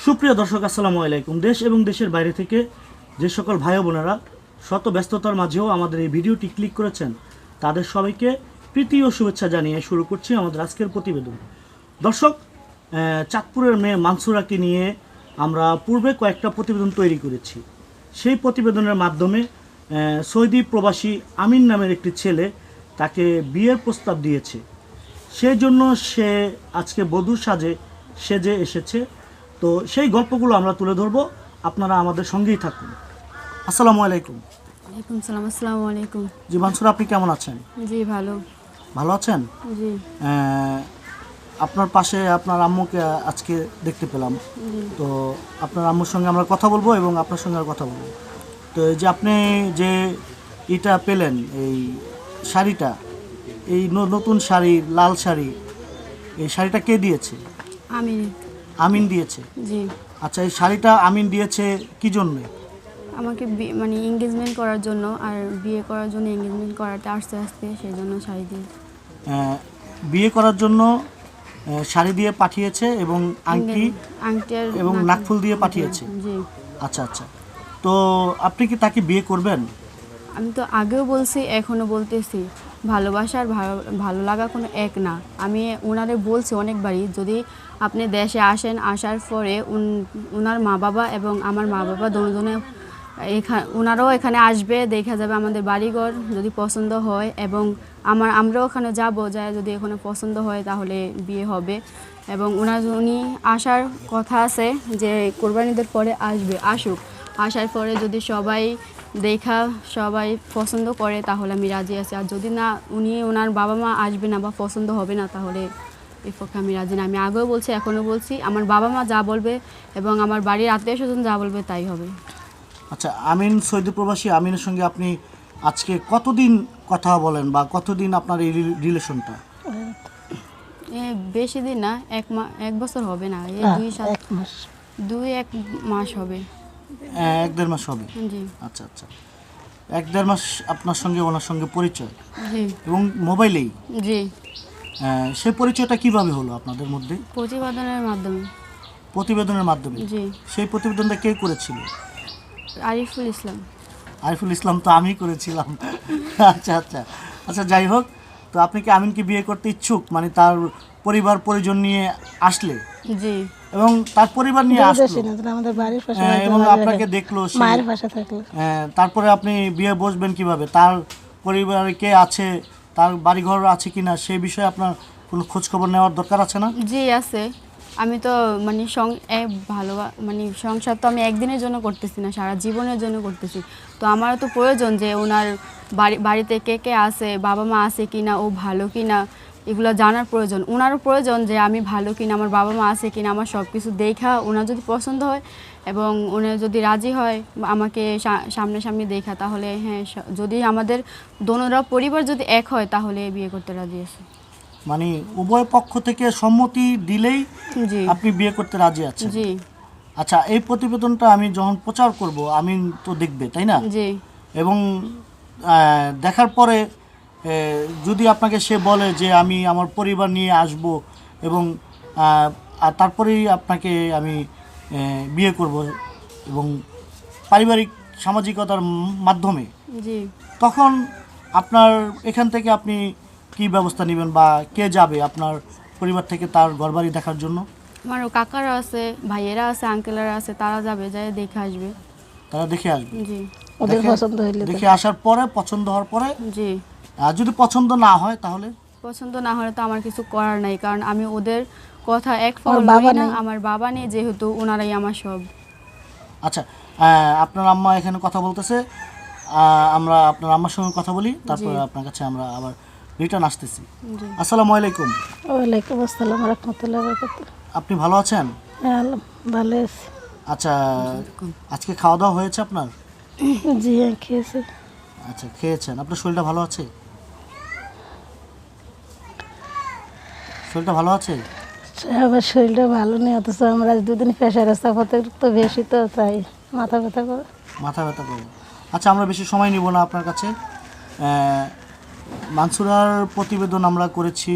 সুপ্রিয় দর্শক, আসসালামু আলাইকুম। দেশ এবং দেশের বাইরে থেকে যে সকল ভাই বোনেরা শত ব্যস্ততার মাঝেও আমাদের এই ভিডিওটি ক্লিক করেছেন, তাদের সবাইকে প্রীতি ও শুভেচ্ছা জানিয়ে শুরু করছি আমাদের আজকের প্রতিবেদন। দর্শক, চাঁদপুরের মেয়ে মানসুরাকে নিয়ে আমরা পূর্বে কয়েকটা প্রতিবেদন তৈরি করেছি। সেই প্রতিবেদনের মাধ্যমে সৌদি প্রবাসী আমিন নামের একটি ছেলে তাকে বিয়ের প্রস্তাব দিয়েছে। সেই জন্য সে আজকে বধূ সেজে এসেছে। তো সেই গল্পগুলো আমরা তুলে ধরবো, আপনারা আমাদের সঙ্গেই থাকুন। আসসালামু আলাইকুম। ওয়ালাইকুম সালাম। আসসালামু আলাইকুম। জি মানসুরা, আপনি কেমন আছেন? জি ভালো। ভালো আছেন? জি আপনার পাশে আপনার আম্মুকে আজকে দেখতে পেলাম। তো আপনার আম্মুর সঙ্গে আমরা কথা বলবো এবং আপনার সঙ্গে আর কথা বলবো। তো এই যে আপনি যে এটা পেলেন, এই শাড়িটা, এই নতুন শাড়ি, লাল শাড়ি, এই শাড়িটা কে দিয়েছে? আমি। আমিন দিয়েছে। জি। আচ্ছা, এই শাড়িটা আমিন দিয়েছে কি জন্যে? আমাকে মানে এঙ্গেজমেন্ট করার জন্য, আর বিয়ে করার জন্য এঙ্গেজমেন্ট করাতে আসতে আসতে সেই জন্য শাড়ি দিয়ে। বিয়ে করার জন্য শাড়ি দিয়ে পাঠিয়েছে এবং আংটি আর এবং নাকফুল দিয়ে পাঠিয়েছে। জি। আচ্ছা আচ্ছা, তো আপনি কি তাকে বিয়ে করবেন? আমি তো আগেও বলছি, এখনো বলতেছি, ভালোবাসা আর ভালো লাগা কোনো এক না। আমি ওনারে বলছি অনেকবারই, যদি আপনি দেশে আসেন, আসার পরে ওনার মা বাবা এবং আমার মা বাবা দুজনে ওনারাও এখানে আসবে, দেখা যাবে আমাদের বাড়িঘর, যদি পছন্দ হয়, এবং আমরাও ওখানে যাবো, যায় যদি এখানে পছন্দ হয় তাহলে বিয়ে হবে। এবং উনি আসার কথা আছে যে কোরবানিদের পরে আসুক। আসার পরে যদি সবাই পছন্দ করে তাহলে আমি রাজি আছি, আর যদি না, ওনার বাবা মা আসবে না বা পছন্দ হবে না, তাহলে এই পক্ষে আমি রাজি না। আমি আগেও বলছি, এখনও বলছি, আমার বাবা মা যা বলবে এবং আমার বাড়ির আত্মীয় স্বজন যা বলবে তাই হবে। আচ্ছা, আমিন সৌদি প্রবাসী আমিনের সঙ্গে আপনি আজকে কতদিন কথা বলেন বা কতদিন আপনার এই রিলেশনটা? বেশি দিন না, এক বছর হবে না, এই 1 মাস হবে। 1-1.5 মাস হবে। জি। আচ্ছা আচ্ছা, 1-1.5 মাস আপনার সঙ্গে ওনার সঙ্গে পরিচয়, জি। এবং মোবাইলেই। জি। সেই পরিচয়টা কিভাবে হলো আপনাদের মধ্যে? প্রতিবেদনের মাধ্যমে। প্রতিবেদনের মাধ্যমে? জি। সেই প্রতিবেদনটা কে করেছিল? আরিফুল ইসলাম। আরিফুল ইসলাম তো আমি করেছিলাম। আচ্ছা আচ্ছা আচ্ছা, যাই হোক, তো আপনি কি আমিনকে বিয়ে করতে ইচ্ছুক? মানে তার পরিবার পরিজন নিয়ে আসলে, জি, এবং তার পরিবার নিয়ে আসলো আমাদের বাড়ির পাশে এবং আপনাকে দেখলো, মায়ের পাশে থাকলো, তারপরে আপনি বিয়ে বসবেন কিভাবে? তার পরিবারে কে আছে, তার বাড়িঘর আছে কিনা, সেই বিষয়ে আপনার কোনো খোঁজ খবর নেওয়ার দরকার আছে না? জি আছে। আমি তো মানে সংসার তো আমি একদিনের জন্য করতেছি না, সারা জীবনের জন্য করতেছি। তো আমারও তো প্রয়োজন যে ওনার বাড়িতে কে কে আছে, বাবা মা আছে কিনা, ও ভালো কিনা, এগুলো জানার প্রয়োজন। ওনারও প্রয়োজন যে আমি ভালো কিনা, আমার বাবা মা আছে কিনা, আমার সব কিছু দেখা ওনার যদি পছন্দ হয় এবং ওনার যদি রাজি হয় আমাকে সামনাসামনি দেখা, তাহলে হ্যাঁ, যদি আমাদের দোনোরা পরিবার যদি এক হয় তাহলে বিয়ে করতে রাজি আছে। মানে উভয় পক্ষ থেকে সম্মতি দিলেই জি, আপনি বিয়ে করতে রাজি আছেন? জি। আচ্ছা, এই প্রতিবেদনটা আমি যখন প্রচার করব, আমিন তো দেখবে, তাই না? জি। এবং দেখার পরে যদি আপনাকে সে বলে যে আমি আমার পরিবার নিয়ে আসব এবং আর তারপরেই আপনাকে আমি বিয়ে করব এবং পারিবারিক সামাজিকতার মাধ্যমে, জি। তখন আপনার এখান থেকে আপনি কি ব্যবস্থা নেবেন বা কে যাবে আপনার পরিবার থেকে তার ঘরবাড়ি দেখার জন্য? আমারও কাকারা আছে, ভাইয়েরা আছে, আঙ্কেলরা আছে, তারা যাবে, যায় দেখে আসবে। তারা দেখে আসবে? জি। ওদের পছন্দ হইলে দেখে আসার পরে, পছন্দ হওয়ার পরে, জি। আর যদি পছন্দ না হয় তাহলে? পছন্দ না হলে তো আমার কিছু করার নাই, কারণ আমি ওদের কথা এক ফল বাবা না, নেই। আমার বাবা নেই, যেহেতু ওনারাই আমার সব। আচ্ছা, আপনার আম্মা এখানে কথা বলতেছে, আমরা আপনার আম্মার সঙ্গে কথা বলি, তারপরে আপনার কাছে আমরা আবার রিটার্ন আসতেছি। জি। আসসালামু আলাইকুম। ওয়ালাইকুম আসসালাম রাহমাতুল্লাহি ওয়া বারাকাতুহু। আপনি ভালো আছেন? হ্যাঁ, ভালো আছি। আচ্ছা, আজকে খাওয়া দাওয়া হয়েছে আপনার? জি, আমি খেয়েছি। আচ্ছা, খেয়েছেন। আপনার শরীরটা ভালো আছে? শরীরটা ভালো আছে? আমার শরীরটা ভালো নেই, অথচ আমরা আজ দুদিন প্রেশার আছে, তো বেশি, তো তাই মাথা ব্যথা করে। মাথা ব্যথা করে? আচ্ছা, আমরা বেশি সময় নিব না আপনার কাছে। মানসুরার প্রতিবেদন আমরা করেছি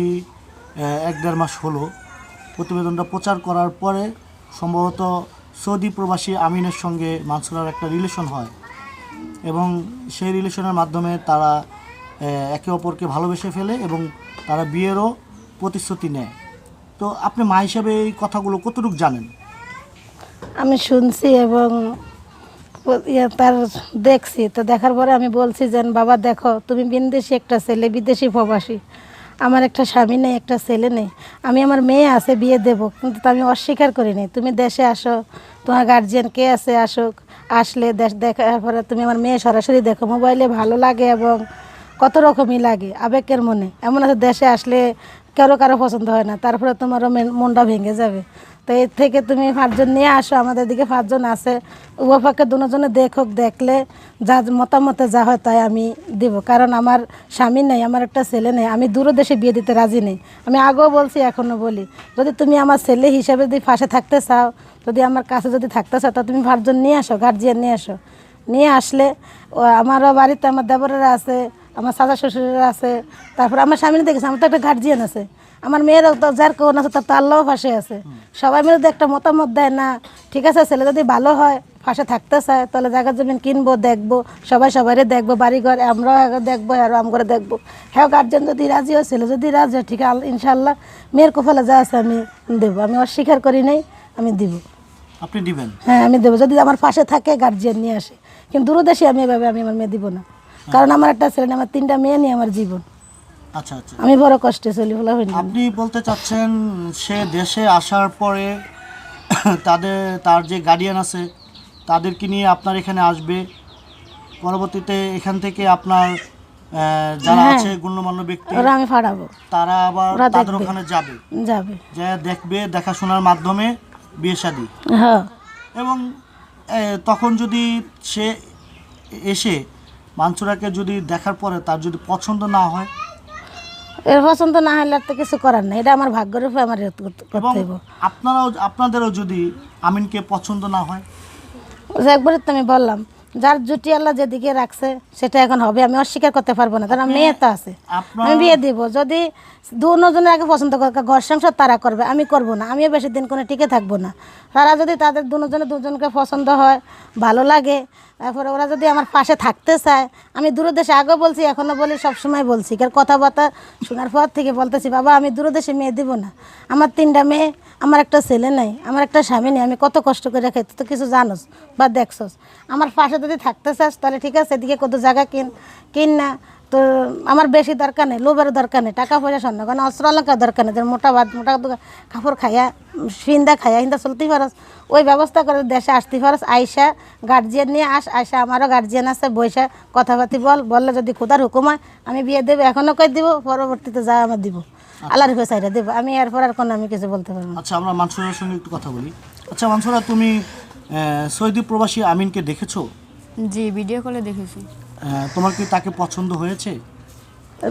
1-1.5 মাস হলো। প্রতিবেদনটা প্রচার করার পরে সম্ভবত সৌদি প্রবাসী আমিনের সঙ্গে মানসুরার একটা রিলেশন হয় এবং সেই রিলেশনের মাধ্যমে তারা একে অপরকে ভালোবেসে ফেলে এবং তারা বিয়েরও প্রতিশ্রুতি নেয়। তো আপনি মা হিসাবে এই কথাগুলো কতটুকু জানেন? আমি শুনছি এবং তার দেখছি, তো দেখার পরে আমি বলছি যে বাবা দেখো, তুমি বিদেশি একটা ছেলে, বিদেশি প্রবাসী, আমার একটা স্বামী নেই, একটা ছেলে নেই, আমি আমার মেয়ে আছে বিয়ে দেব, কিন্তু আমি অস্বীকার করিনি। তুমি দেশে আসো, তোমার গার্জিয়ান কে আছে আসুক, আসলে দেশ দেখার পরে তুমি আমার মেয়ে সরাসরি দেখো। মোবাইলে ভালো লাগে এবং কত রকমই লাগে আবেগের মনে, এমন আছে দেশে আসলে কারো পছন্দ হয় না, তারপরে তোমারও মনটা ভেঙে যাবে। তো এর থেকে তুমি 5 জন নিয়ে আসো, আমাদের দিকে 5 জন আছে, উভয়পক্ষে দুজনে দেখুক, দেখলে যা মতামতে যা হয় তাই আমি দিব। কারণ আমার স্বামী নেই, আমার একটা ছেলে নেই, আমি দূর দেশে বিয়ে দিতে রাজি নেই। আমি আগেও বলছি, এখনও বলি, যদি তুমি আমার ছেলে হিসাবে যদি পাশে থাকতে চাও, যদি আমার কাছে যদি থাকতে চাও, তা তুমি 5 জন নিয়ে আসো, গার্জিয়ান নিয়ে আসো। নিয়ে আসলে আমারও বাড়িতে আমার দেবরেরা আছে, আমার চাচা শ্বশুরেরা আছে, তারপর আমার স্বামী দেখেছে, আমার তো একটা গার্জিয়ান আছে, আমার মেয়েরও তো যার কোন আছে তার তো আল্লাহও পাশে আছে। সবাই মিলে যদি একটা মতামত দেয়, না ঠিক আছে ছেলে যদি ভালো হয়, পাশে থাকতে চায়, তাহলে জায়গা জমিন কিনবো, দেখবো, সবাইরে দেখবো, বাড়িঘর আমরাও দেখবো, আরও আম করে দেখবো। হ্যাঁ গার্জিয়ান যদি রাজি হয়, ছেলে যদি রাজি হয়, ঠিক আছে ইনশাল্লাহ মেয়ের কপালে যা আছে আমি দেবো, আমি অস্বীকার করি নাই, আমি দিব। আপনি দিবেন? হ্যাঁ আমি দেবো, যদি আমার পাশে থাকে, গার্জিয়ান নিয়ে আসে। কিন্তু দূরদেশে আমি এভাবে আমি আমার মেয়ে দিব না, কারণ আমার একটা ছেলে, আমার 3টা মেয়ে নিয়ে আমার জীবন। আচ্ছা আচ্ছা, আমি বড় কষ্টে চলি বলা হয়নি। আপনি বলতে চাচ্ছেন সে দেশে আসার পরে তার যে গার্ডিয়ান আছে তাদেরকে নিয়ে আপনার এখানে আসবে, পরবর্তীতে এখান থেকে আপনার যারা হ্যাঁ, আছে গণ্যমান্য ব্যক্তি ওরা আমি ফাড়াবো, তারা আবার ওরা তাদের দেখবে। ওখানে যাবে, যাবে। যে দেখবে, দেখাশোনার মাধ্যমে বিয়ে শাদী। হ্যাঁ এবং তখন যদি সে এসে মানসুরাকে যদি দেখার পরে তার যদি পছন্দ না হয়, এর পছন্দ না হলে আর তো কিছু করার নাই, এটা আমার ভাগ্যের উপরে আমার করতে এবং হইব। আপনাদেরও যদি আমিনকে পছন্দ না হয়, যে একবারে তো আমি বললাম, যার জুটি আল্লাহ যেদিকে রাখছে সেটা এখন হবে, আমি অস্বীকার করতে পারবো না, কারণ মেয়ে তো আছে, আমি বিয়ে দিব। যদি দুজনের আগে পছন্দ করে, ঘর সংসার তারা করবে, আমি করব না, আমিও বেশি দিন কোনো টিকে থাকবো না। তারা যদি তাদের দুজনকে পছন্দ হয়, ভালো লাগে, তারপরে ওরা যদি আমার পাশে থাকতে চায়, আমি দূরদেশে আগেও বলছি, এখনও বলি, সবসময় বলছি, কারণ কথাবার্তা শোনার পর থেকে বলতেছি, বাবা আমি দূরদেশে মেয়ে দিব না, আমার 3টা মেয়ে, আমার একটা ছেলে নাই, আমার একটা স্বামী নেই, আমি কত কষ্ট করে খাই, তুই তো কিছু জানোস বা দেখছস, আমার পাশে যদি থাকতে চাস তাহলে ঠিক আছে, এদিকে কত জায়গা কিন না, তো আমার বেশি দরকার নেই, লোভের দরকার নেই, টাকা পয়সা স্বর্ণ কারণ অস্ত্র অলঙ্কার দরকার নেই, মোটা ভাত মোটা কাপড় খাইয়া হিন্দা চলতে পারস, ওই ব্যবস্থা করে দেশে আসতে পারস, আইসা গার্জিয়ান নিয়ে আইসা আমারও গার্জিয়ান আছে, বৈশা কথাবার্তি বললে যদি খোদার হুকুম হয় আমি বিয়ে দেবো, এখনও কই দিব, পরবর্তীতে যা আমার দিব, আল্লাহর চাইটা দেবো, আমি এরপর আর কোনো আমি কিছু বলতে পারবো না। আচ্ছা আমরা মানসুরার সঙ্গে একটু কথা বলি। আচ্ছা মানসুরা, তুমি সৌদি প্রবাসী আমিনকে দেখেছো? জি, ভিডিও কলে দেখেছি। তোমার কি তাকে পছন্দ হয়েছে?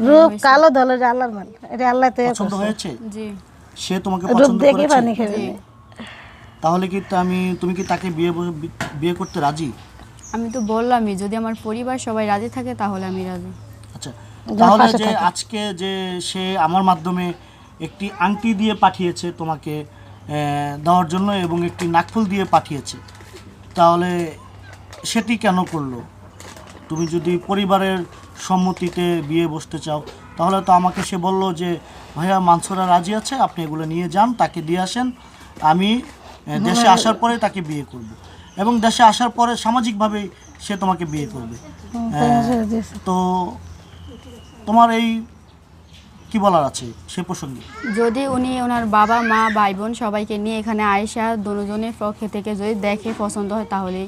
রূপ কালো দল, এটা আল্লাহর মাল, এটা আল্লাহ তো পছন্দ হয়েছে? জি সে তোমাকে রূপ পছন্দ দেখে করেছে? পানি খাবে। তাহলে কি তুমি কি তাকে বিয়ে করতে রাজি? আমি তো বললামই, যদি আমার পরিবার সবাই রাজি থাকে তাহলে আমি রাজি। আচ্ছা, তাহলে যে আজকে যে সে আমার মাধ্যমে একটি আংটি দিয়ে পাঠিয়েছে তোমাকে দেওয়ার জন্য এবং একটি নাকফুল দিয়ে পাঠিয়েছে, তাহলে সেটি কেন করলো? তুমি যদি পরিবারের সম্মতিতে বিয়ে বসতে চাও, তাহলে তো আমাকে সে বলল যে ভাইয়া মানসুরা রাজি আছে, আপনি এগুলো নিয়ে যান, তাকে দিয়ে আসেন, আমি দেশে আসার পরে তাকে বিয়ে করব, এবং দেশে আসার পরে সামাজিকভাবেই সে তোমাকে বিয়ে করবে। তো তোমার এই কি বলার আছে সে প্রসঙ্গে? যদি উনি ওনার বাবা মা ভাই বোন সবাইকে নিয়ে এখানে আয়েশা দুজনের পক্ষে থেকে যদি দেখে পছন্দ হয় তাহলে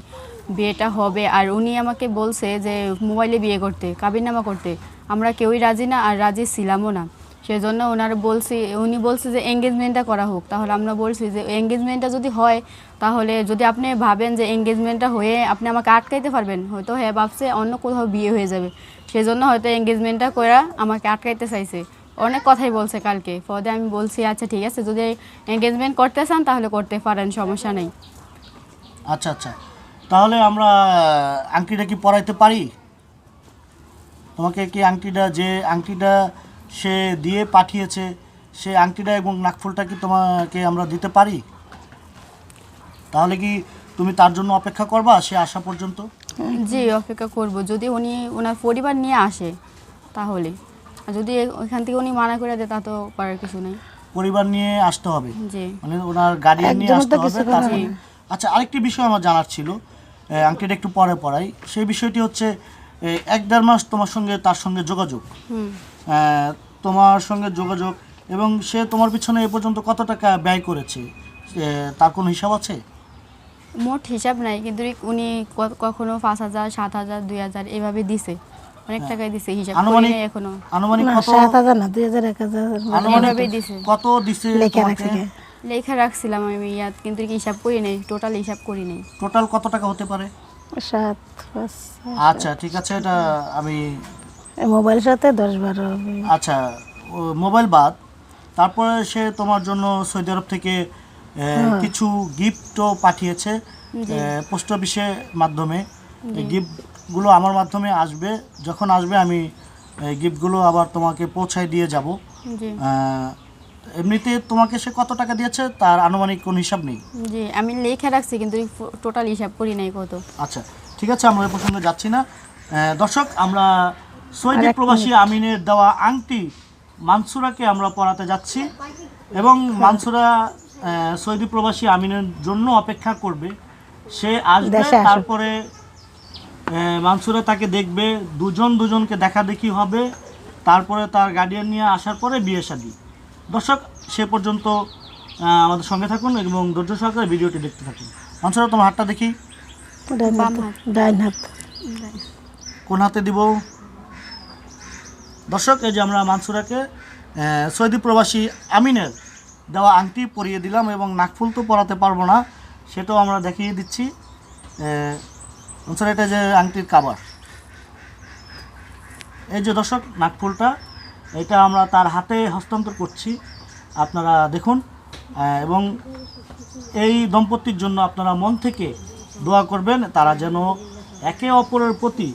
বিয়েটা হবে। আর উনি আমাকে বলছে যে মোবাইলে বিয়ে করতে, কাবিননামা করতে, আমরা কেউই রাজি না, আর রাজি ছিলামও না, সেজন্য উনি বলছে যে এঙ্গেজমেন্টটা করা হোক। তাহলে আমরা বলছি যে এঙ্গেজমেন্টটা যদি হয়, তাহলে যদি আপনি ভাবেন যে এঙ্গেজমেন্টটা হয়ে আপনি আমাকে আটকাইতে পারবেন, হয়তো হ্যাঁ ভাবছে অন্য কোথাও বিয়ে হয়ে যাবে, সেজন্য হয়তো এঙ্গেজমেন্টটা করে আমাকে আটকাইতে চাইছে। অনেক কথাই বলছে কালকে, পরে আমি বলছি আচ্ছা ঠিক আছে, যদি এঙ্গেজমেন্ট করতে চান তাহলে করতে পারেন, সমস্যা নেই। আচ্ছা আচ্ছা, তাহলে আমরা আংটিটা কি পরাইতে পারি তোমাকে? কি আংটিটা সে দিয়ে পাঠিয়েছে, সেই আংটিটা এবং নাকফুলটা কি তোমাকে আমরা দিতে পারি? তাহলে কি তুমি তার জন্য অপেক্ষা করবা সে আসা পর্যন্ত? জি অপেক্ষা করব, যদি উনি ওনার পরিবার নিয়ে আসে তাহলে। আর যদি ওইখান থেকে উনি মানা করে দেয় তা তো করার কিছু নেই। পরিবার নিয়ে আসতে হবে, জি মানে ওনার গার্ডিয়ান নিয়ে একদমই আসতে তো হবে কিছু করার তারপরে। নেই। আচ্ছা, আরেকটি বিষয় আমার জানার ছিল, আঙ্কেল একটু পরে পড়াই, সেই বিষয়টি হচ্ছে 1-1.5 মাস তোমার সঙ্গে তার সঙ্গে যোগাযোগ, হুম। তোমার সঙ্গে যোগাযোগ, এবং সে তোমার পিছনে এ পর্যন্ত কত টাকা ব্যয় করেছে তার কোনো হিসাব আছে? মোট হিসাব নাই, কিন্তু উনি কখনো 5,000, 7,000, 2,000 এভাবে দিছে, অনেক টাকাই দিছে, হিসাব করি আনুমানিক নাই এখনো। আনুমানিক না, কত? 7,000 না, 2,000, 1,000 আনুমানিক এভাবেই দিছে। কত দিছে লেখা তোমাকে? রাখছে। লেখা রাখছিলাম আমি ইয়াত, কিন্তু হিসাব করি নাই, টোটাল হিসাব করি নাই। টোটাল কত টাকা হতে পারে? 7, 5, আচ্ছা ঠিক আছে, এটা আমি মোবাইল সাথে 10-12 হবে। আচ্ছা, মোবাইল বাদ, তারপরে সে তোমার জন্য সৌদি আরব থেকে কিছু গিফটও পাঠিয়েছে পোস্ট অফিসের মাধ্যমে। এই গিফটগুলো আমার মাধ্যমে আসবে, যখন আসবে আমি এই গিফটগুলো আবার তোমাকে পৌঁছায় দিয়ে যাব। জি এমনিতে তোমাকে সে কত টাকা দিয়েছে তার আনুমানিক কোনো হিসাব নেই? জি আমি লেখা রাখছি, কিন্তু টোটাল হিসাব করি নাই কত। আচ্ছা ঠিক আছে, আমরা এই প্রসঙ্গে যাচ্ছি না। দর্শক, আমরা সৌদি প্রবাসী আমিনের দেওয়া আংটি মানসুরাকে আমরা পড়াতে যাচ্ছি, এবং মানসুরা সৌদি প্রবাসী আমিনের জন্য অপেক্ষা করবে। সে আসবে, দেশে আসুক। তারপরে মানসুরা তাকে দেখবে, দুজনকে দেখাদেখি হবে, তারপরে তার গার্ডিয়ান নিয়ে আসার পরে বিয়ে শাদী। দর্শক, সে পর্যন্ত আমাদের সঙ্গে থাকুন এবং ধৈর্য সহকারে ভিডিওটি দেখতে থাকুন। মানসুরা, তোমার হাতটা দেখি। বাম হাত। ডাইন হাত। কোন হাতে দিব? দর্শক, এই যে আমরা মানসুরাকে সৌদি প্রবাসী আমিনের দেওয়া আংটি পরিয়ে দিলাম, এবং নাকফুল তো পরাতে পারবো না, সেটাও আমরা দেখিয়ে দিচ্ছি। মানসুরা, এটা যে আংটির কাভার, এই যে দর্শক নাকফুলটা, এটা আমরা তার হাতে হস্তান্তর করছি, আপনারা দেখুন। এবং এই দম্পতির জন্য আপনারা মন থেকে দোয়া করবেন, তারা যেন একে অপরের প্রতি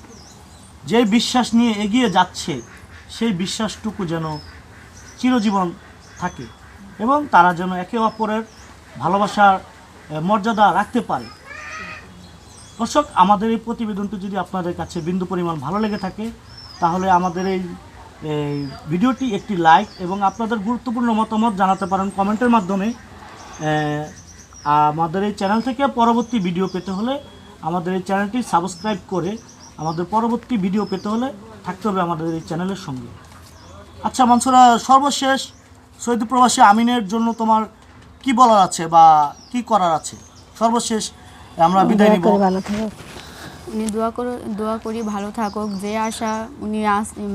যে বিশ্বাস নিয়ে এগিয়ে যাচ্ছে সেই বিশ্বাসটুকু যেন চিরজীবন থাকে, এবং তারা যেন একে অপরের ভালোবাসার মর্যাদা রাখতে পারে। দর্শক, আমাদের এই প্রতিবেদনটি যদি আপনাদের কাছে বিন্দু পরিমাণ ভালো লেগে থাকে, তাহলে আমাদের এই ভিডিওটি একটি লাইক এবং আপনাদের গুরুত্বপূর্ণ মতামত জানাতে পারেন কমেন্টের মাধ্যমে। আমাদের এই চ্যানেল থেকে পরবর্তী ভিডিও পেতে হলে আমাদের এই চ্যানেলটি সাবস্ক্রাইব করে আমাদের পরবর্তী ভিডিও পেতে হলে থাকতে হবে আমাদের এই চ্যানেলের সঙ্গে। আচ্ছা মানসুরা, সর্বশেষ সৌদি প্রবাসী আমিনের জন্য তোমার কি বলার আছে বা কি করার আছে? সর্বশেষ আমরা বিদায় নিব। ভালো থাকো। উনি দোয়া করি ভালো থাকুক। যে আশা উনি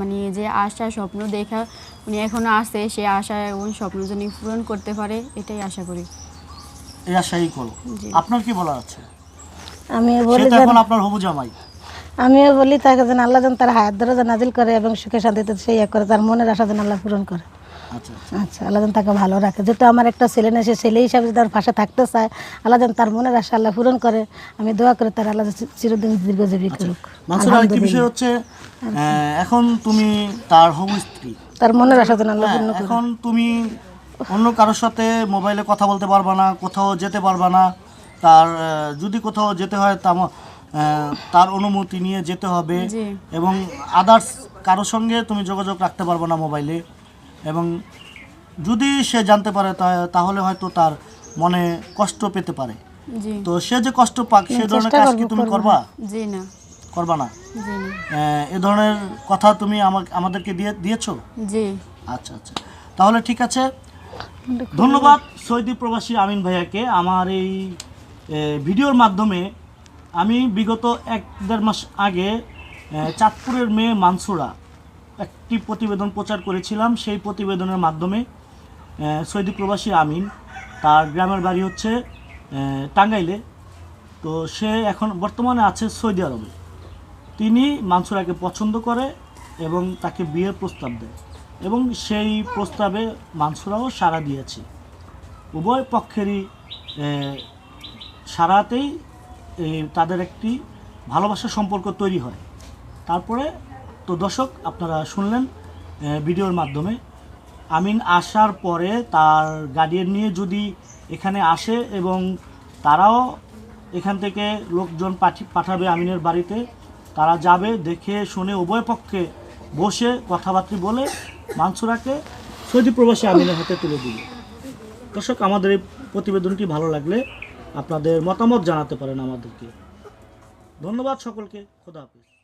মানে যে আশা স্বপ্ন দেখা উনি এখনো আসে, সে আশা এবং স্বপ্ন যেন পূরণ করতে পারে, এটাই আশা করি। এই আশাই করো। জি। আপনার কি বলার আছে? আমিও সে বলি তো যেন, এখন আপনার হবু জামাই। আমিও বলি তাকে যেন আল্লাহ যেন তার হায়াত দরজা নাজিল করে এবং সুখে শান্তিতে সেই করে, তার মনের আশা যেন আল্লাহ পূরণ করে। আচ্ছা আচ্ছা, আল্লাহ যেন তাকে ভালো রাখে। যেহেতু আমার একটা ছেলে নেই, সে ছেলে হিসাবে যদি আমার পাশে থাকতে চায়, আল্লাহ যেন তার মনের আশা আল্লাহ পূরণ করে। আমি দোয়া করে তার আল্লাহ চিরদিন দীর্ঘজীবী করুক। মানসুরা, আরেকটি বিষয় হচ্ছে এখন তুমি তার হবু স্ত্রী, তার মনের আশা যেন আল্লাহ পূর্ণ করে। এখন তুমি অন্য কারোর সাথে মোবাইলে কথা বলতে পারবা না, কোথাও যেতে পারবা না। তার যদি কোথাও যেতে হয় তার অনুমতি নিয়ে যেতে হবে, জি। এবং আদার্স কারোর সঙ্গে তুমি যোগাযোগ রাখতে পারবে না মোবাইলে। এবং যদি সে জানতে পারে তাহলে হয়তো তার মনে কষ্ট পেতে পারে। জি তো সে যে কষ্ট পাক, সে ধরনের কাজ কি তুমি করবা? জি না। করবা না? জি না। এ ধরনের কথা তুমি আমাদেরকে দিয়েছো? জি। আচ্ছা আচ্ছা, তাহলে ঠিক আছে। ধন্যবাদ সৌদি প্রবাসী আমিন ভাইয়াকে। আমার এই ভিডিওর মাধ্যমে আমি বিগত 1-1.5 মাস আগে চাঁদপুরের মেয়ে মানসুরা একটি প্রতিবেদন প্রচার করেছিলাম। সেই প্রতিবেদনের মাধ্যমে সৌদি প্রবাসী আমিন, তার গ্রামের বাড়ি হচ্ছে টাঙ্গাইলে, তো সে এখন বর্তমানে আছে সৌদি আরবে। তিনি মানসুরাকে পছন্দ করে এবং তাকে বিয়ের প্রস্তাব দেয়, এবং সেই প্রস্তাবে মানসুরাও সাড়া দিয়েছে। উভয় পক্ষেরই সাড়াতেই তাদের একটি ভালোবাসার সম্পর্ক তৈরি হয়। তারপরে তো দর্শক, আপনারা শুনলেন ভিডিওর মাধ্যমে, আমিন আসার পরে তার গার্ডিয়ান নিয়ে যদি এখানে আসে এবং তারাও এখান থেকে লোকজন পাঠাবে আমিনের বাড়িতে। তারা যাবে, দেখে শুনে উভয় পক্ষে বসে কথাবার্তা বলে মানসুরাকে সৌদি প্রবাসী আমিনের হাতে তুলে দিবে। দর্শক, আমাদের এই প্রতিবেদনটি ভালো লাগলে আপনাদের মতামত জানাতে পারেন আমাদেরকে। ধন্যবাদ সকলকে। খোদা হাফেজ।